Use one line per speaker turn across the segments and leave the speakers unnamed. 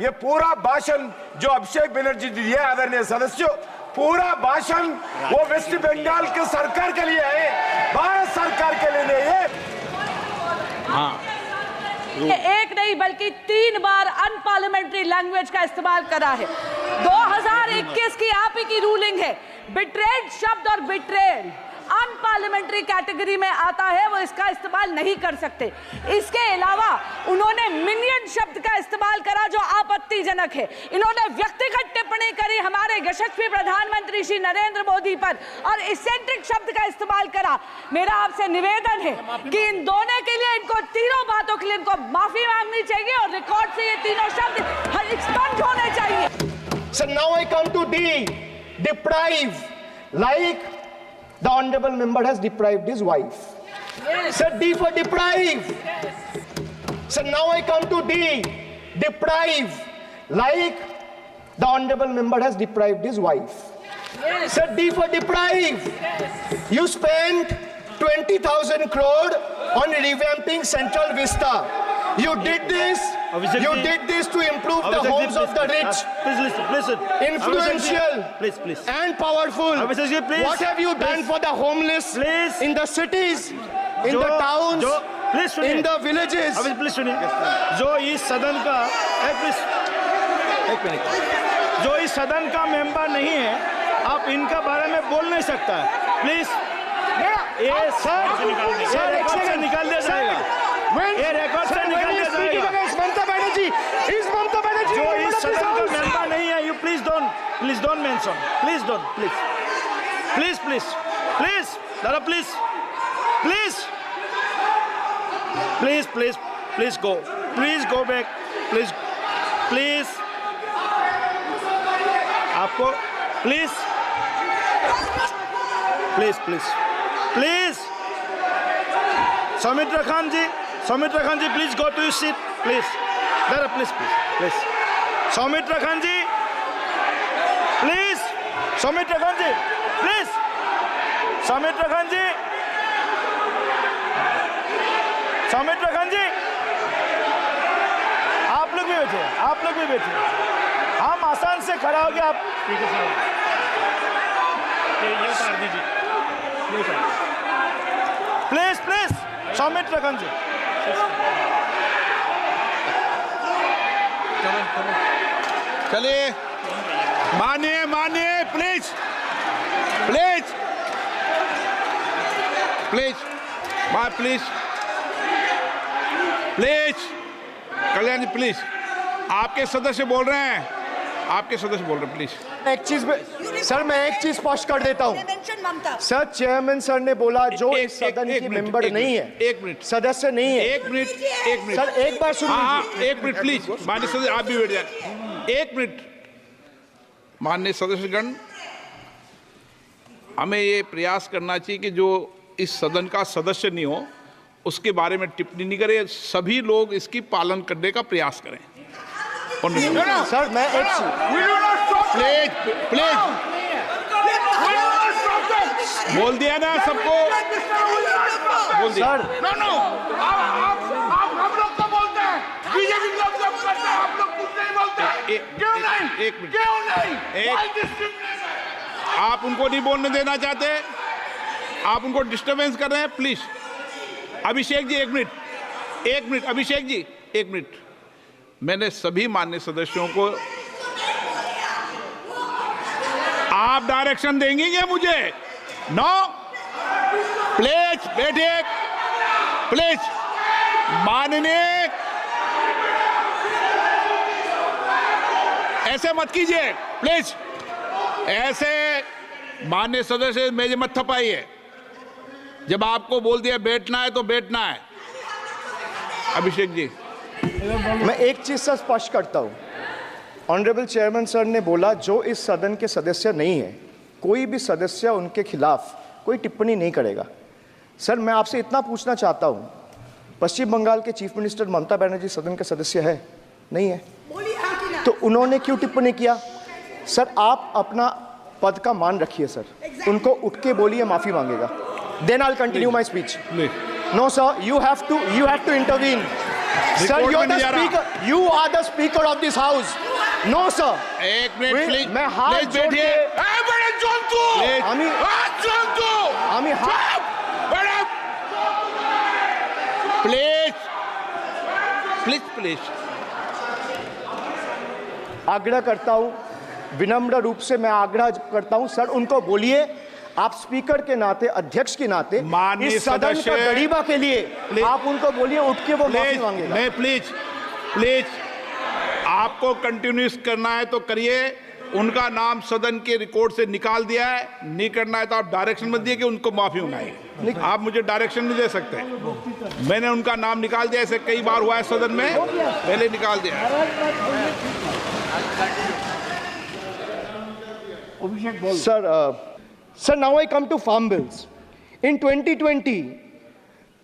ये पूरा भाषण जो अभिषेक बनर्जी जी दिए आदरणीय सदस्यों, पूरा भाषण वो वेस्ट बंगाल की सरकार के लिए है, भारत सरकार के लिए नहीं है।
हाँ,
एक नहीं बल्कि 3 बार अनपार्लियामेंट्री लैंग्वेज का इस्तेमाल करा है। 2021 की आप ही की रूलिंग है। बिट्रेड शब्द और बिट्रेल अनपार्लियामेंट्री कैटेगरी में आता है, वो इसका इस्तेमाल नहीं कर सकते। इसके अलावा उन्होंने मिनियन शब्द का इस्तेमाल करा जो आपत्तिजनक है। इन्होंने व्यक्तिगत टिप्पणी करी हमारे यशस्वी प्रधानमंत्री श्री नरेंद्र मोदी पर और इसेंट्रिक शब्द का इस्तेमाल करा। मेरा आपसे निवेदन है कि इन दोनों के लिए, इनको तीनों बातों के लिए इनको माफी मांगनी चाहिए और रिकॉर्ड से ये तीनों शब्द एक्सपंज होने चाहिए।
So now I come to D, deprive, like the honorable member has deprived his wife. Yes. Sir, D for deprive. Yes. So now I come to D, deprive, like the honorable member has deprived his wife. Yes. Sir, D for deprive. Yes. You spent 20,000 crore on revamping Central Vista. You did this. You did this to improve the homes of the rich.
Please listen.
Influential.
Please.
And powerful.
Please.
What have you done for the homeless?
Please.
In the cities, in the towns,
please
in the villages.
Please सुनिए। जो इस सदन का एक minute, जो इस सदन का मेंबर नहीं है, आप इनका बारे में बोल नहीं सकता है। प्लीज, ये रिकॉर्ड से निकाल दिया जाएगा। ये रिकॉर्ड से निकाल दिया जाएगा।
ममता बनर्जी,
जो इस सदन का मेंबर नहीं है, you please don't mention. Please don't. Dada, please go. Please go back. Please. आपको please. Soumitra Khan ji, please go to your seat, please. Dada, please. Soumitra Khan ji, please. Soumitra Khan ji, please. Soumitra Khan ji. आप लोग भी बैठे। हम आसान से खड़ा हो गया। आप ठीक है सर, ये उतार दीजिए। प्लीज सौमित्र खान जी।
चलिए, मानिए प्लीज कल्याण जी, प्लीज। आपके सदस्य बोल रहे हैं, प्लीज।
सर, मैं एक चीज स्पष्ट कर देता हूँ। सर, चेयरमैन सर ने बोला जो इस सदन की मेंबर नहीं है,
एक मिनट,
सदस्य नहीं है।
एक मिनट
सर, एक बार सुनिए।
हाँ, एक मिनट प्लीज। माननीय सदस्य, आप भी बैठ जाए। एक मिनट। माननीय सदस्यगण, हमें ये प्रयास करना चाहिए कि जो इस सदन का सदस्य नहीं हो उसके बारे में टिप्पणी नहीं करें। सभी लोग इसकी पालन करने का प्रयास करें।
सर, मैं एक
प्लीज बोल दिया ना सबको, बोल दिया।
सर,
आप हम लोग को बोलते हैं, बीजेपी लोग जब करते हैं आप लोग कुछ नहीं बोलते। क्यों नहीं?
आप उनको नहीं बोलने देना चाहते, आप उनको डिस्टर्बेंस कर रहे हैं। प्लीज अभिषेक जी, एक मिनट। अभिषेक जी, एक मिनट। मैंने सभी माननीय सदस्यों को, आप डायरेक्शन देंगे क्या मुझे? नो, प्लीज बैठिए, प्लीज। माननीय, ऐसे मत कीजिए प्लीज। ऐसे माननीय सदस्य मेरे मत थपाइए। जब आपको बोल दिया बैठना है तो बैठना है। अभिषेक जी,
मैं एक चीज से स्पष्ट करता हूं। ऑनरेबल चेयरमैन सर ने बोला जो इस सदन के सदस्य नहीं है, कोई भी सदस्य उनके खिलाफ कोई टिप्पणी नहीं करेगा। सर, मैं आपसे इतना पूछना चाहता हूं, पश्चिम बंगाल के चीफ मिनिस्टर ममता बनर्जी सदन के सदस्य है? नहीं है। तो उन्होंने क्यों टिप्पणी किया? सर, आप अपना पद का मान रखिए सर। उनको उठ के बोलिए, माफी मांगेगा। Then I'll continue my speech. No sir, you have to intervene. Sir,
record
you're
में
the
नहीं जा रहा।
speaker. You are the speaker of this house. No, sir.
एक मिनट प्लीज,
मैं हाथ
प्लीज
जोड़
बैठिए।
के
बड़े जंतु
प्लीज,
आम्ही
जंतु
आम्ही हाथ
बड़े
प्लीज प्लीज प्लीज।
आग्रह करता हूं, विनम्र रूप से मैं आग्रह करता हूं, सर उनको बोलिए, आप स्पीकर के नाते, अध्यक्ष के नाते,
माननीय
इस सदन का
सदस्य,
गरीबा के लिए
प्लीज,
आप उनको बोलिए उठ के वो माफी
प्लीज
मांगेगा।
नहीं, प्लीज प्लीज, आपको कंटिन्यूस करना है तो करिए। उनका नाम सदन के रिकॉर्ड से निकाल दिया है, नहीं करना है तो आप डायरेक्शन मत दिए कि उनको माफी मंगाई। आप मुझे डायरेक्शन नहीं दे सकते। मैंने उनका नाम निकाल दिया, ऐसे कई बार हुआ है सदन में, पहले निकाल दिया है।
Sir, now I come to farm bills. In 2020,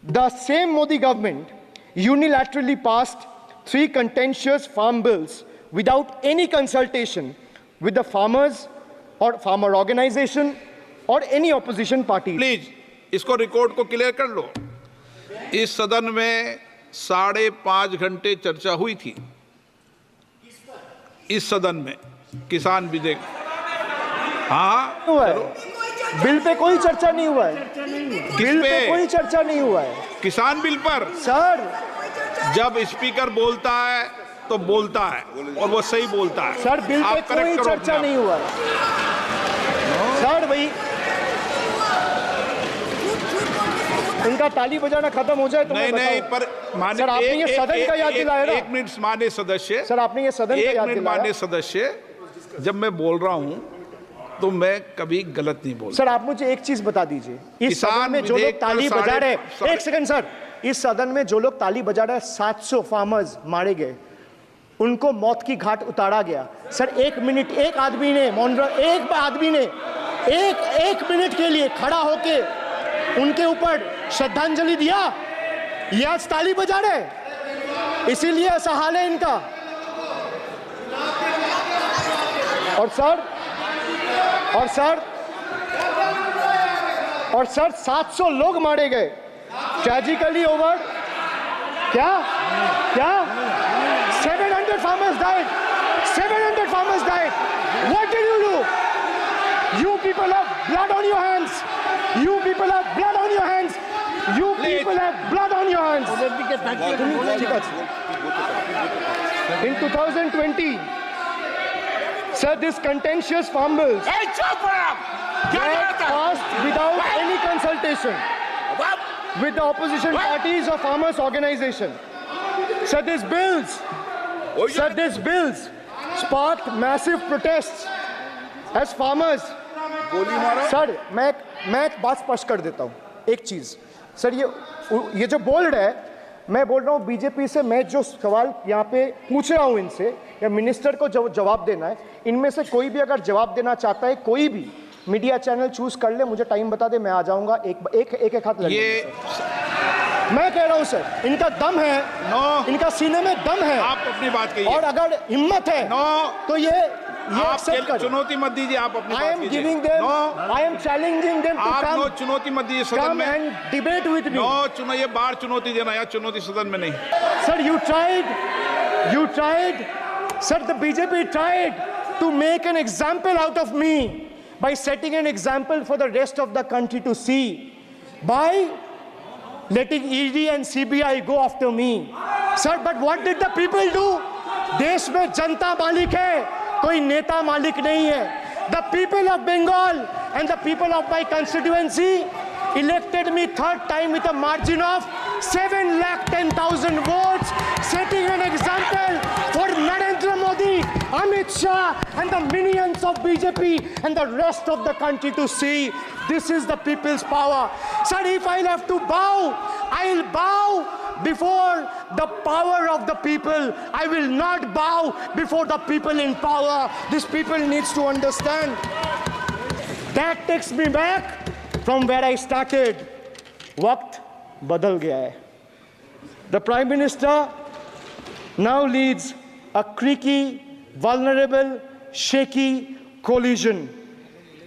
the same Modi government unilaterally passed 3 contentious farm bills without any consultation with the farmers or farmer organization or any opposition party.
Please इसको record को clear कर लो। इस सदन में 5.5 घंटे चर्चा हुई थी। इस सदन में किसान विधेयक, हाँ
हुआ है। बिल पे कोई चर्चा नहीं हुआ है। बिल पे
पे?
कोई चर्चा नहीं हुआ है।
किसान बिल पर
सर,
जब स्पीकर बोलता है तो बोलता है और वो सही बोलता है।
सर बिल पे
आप
कोई
correct करो
चर्चा
अपने
नहीं
आप।
हुआ है। सर भाई, इनका ताली बजाना खत्म हो जाए तो
नहीं
मैं
नहीं,
बताऊं।
पर माननीय
सर, आपने ये सदन का याद दिलाया ना?
एक मिनट माननीय सदस्य,
सर आपने ये सदन का
एक
याद
मिनट
दिलाया।
माननीय सदस्य, जब मैं बोल रहा हूं तो मैं कभी गलत नहीं बोलता।
सर आप मुझे एक चीज बता दीजिए, इस
किसान
सदन में जो लोग
विधेयक पर
ताली बजा रहे
साढ़े-
हैं, एक सेकंड सर, इस सदन में जो लोग ताली बजा रहे हैं, 700 फार्मर्स मारे गए, उनको मौत की घाट उतारा गया। सर 1 मिनट, एक आदमी ने एक मिनट के लिए खड़ा होके उनके ऊपर श्रद्धांजलि दिया। ये आज ताली बजा रहे, इसीलिए ऐसा हाल है इनका। और सर 700 लोग मारे गए, ट्रेजिकली ओवर। क्या 700 farmers died. 700 farmers died. What did you do? You people have blood on your hands. You people have blood on your hands. You people have blood on your hands. In 2020, sir, this contentious farm bills
ए, चुप रहो। क्या
were
करता है?
passed without any consultation with the opposition parties or farmers organization. Sir, these bills sparked massive protests as farmers. Sir मैं एक बात स्पष्ट कर देता हूँ, एक चीज सर, ये जो बोल रहा है, मैं बोल रहा हूँ बीजेपी से, मैं जो सवाल यहाँ पे पूछ रहा हूँ इनसे, या मिनिस्टर को जवाब देना है, इनमें से कोई भी अगर जवाब देना चाहता है, कोई भी मीडिया चैनल चूज कर ले, मुझे टाइम बता दे, मैं आ जाऊंगा। एक हाथ लगे।
ये
मैं कह रहा हूं सर, इनका दम है, इनका सीने में दम है,
आप अपनी बात कहिए।
और अगर हिम्मत है तो ये
आप
accept करें।
चुनौती मत दीजिए, आप अपनी
I
बात
am
कीजिए।
giving them, I am challenging them to
आप नो
come
चुनौती मत दीजिए सदन
come
में।
and debate with me.
No चुनो, ये बाहर चुनौती देना, या चुनौती सदन में नहीं।
Sir, you tried, sir, the BJP tried to make an example out of me by setting an example for the rest of the country to see, by letting ED and CBI go after me. Sir, but what did the people do? देश में जनता मालिक है, कोई नेता मालिक नहीं है। The people of Bengal and the people of my constituency elected me 3rd time with a margin of 710,000 votes, setting an example for Narendra Modi, Amit Shah and the minions of BJP and the rest of the country to see. This is the people's power. Sir, if I'll have to bow, I'll bow before the power of the people. I will not bow before the people in power. This people needs to understand. That takes me back from where I started. वक्त बदल गया है. The Prime Minister now leads a creaky, vulnerable, shaky coalition.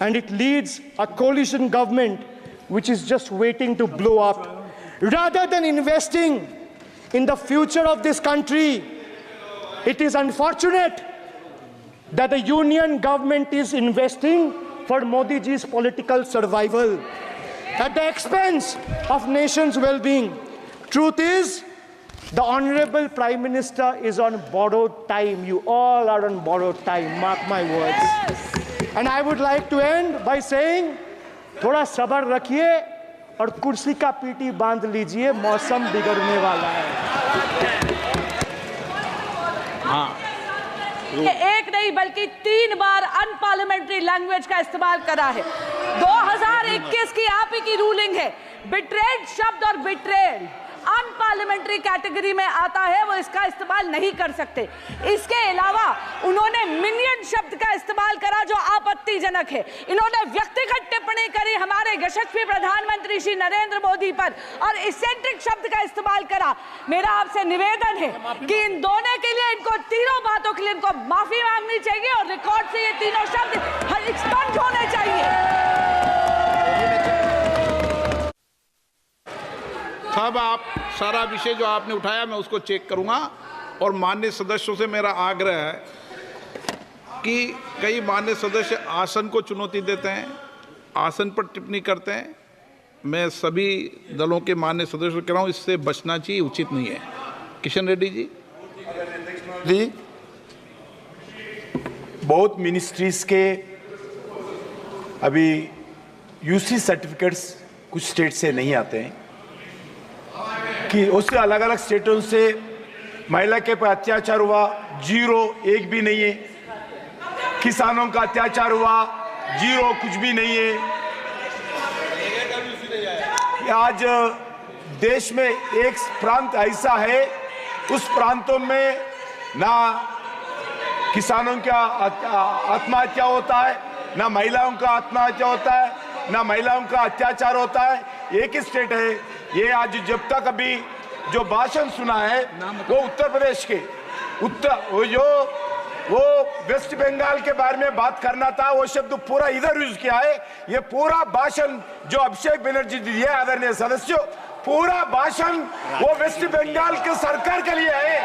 And it leads a coalition government which is just waiting to blow up. Rather than investing in the future of this country. It is unfortunate that the union government is investing for Modi ji's political survival at the expense of nation's well-being. Truth is, the Honorable Prime Minister is on borrowed time. You all are on borrowed time, mark my words. And I would like to end by saying, थोड़ा सब्र रखिए और कुर्सी का PT बांध लीजिए, मौसम बिगड़ने वाला है।
एक नहीं बल्कि 3 बार अनपार्लियामेंट्री लैंग्वेज का इस्तेमाल करा है। 2021 की आप ही की रूलिंग है। बिट्रेड शब्द और बिट्रेड अनपार्लियामेंट्री कैटेगरी में आता है, वो इसका इस्तेमाल नहीं कर सकते। इसके अलावा उन्होंने मिनियन शब्द का इस्तेमाल करा जो आपत्तिजनक है। इन्होंने व्यक्तिगत टिप्पणी करी हमारे यशस्वी प्रधानमंत्री श्री नरेंद्र मोदी पर और इसेंट्रिक शब्द का इस्तेमाल करा। मेरा आपसे निवेदन है कि इन दोनों के लिए, इनको तीनों बातों के लिए इनको माफी मांगनी चाहिए और रिकॉर्ड से ये तीनों शब्द एक्सपंज होने चाहिए।
साहब, आप सारा विषय जो आपने उठाया मैं उसको चेक करूंगा और माननीय सदस्यों से मेरा आग्रह है कि कई माननीय सदस्य आसन को चुनौती देते हैं, आसन पर टिप्पणी करते हैं। मैं सभी दलों के माननीय सदस्यों को कह रहा हूं, इससे बचना चाहिए, उचित नहीं है। किशन रेड्डी जी।
बहुत मिनिस्ट्रीज के अभी यूसी सर्टिफिकेट्स कुछ स्टेट से नहीं आते हैं कि उससे अलग अलग स्टेटों से महिला के पर अत्याचार हुआ, 0 एक भी नहीं है। किसानों का अत्याचार हुआ, 0 कुछ भी नहीं है। आज देश में एक प्रांत ऐसा है, उस प्रांतों में ना किसानों का आत्महत्या होता है, ना महिलाओं का आत्महत्या होता है, ना महिलाओं का अत्याचार होता है। एक ही स्टेट है ये। आज जब तक अभी जो भाषण सुना है वो उत्तर प्रदेश के वो वेस्ट बंगाल के बारे में बात करना था, वो शब्द पूरा इधर यूज किया है। ये पूरा भाषण जो अभिषेक बनर्जी दिए आदरणीय सदस्यों, पूरा भाषण वो वेस्ट बंगाल के सरकार के लिए है।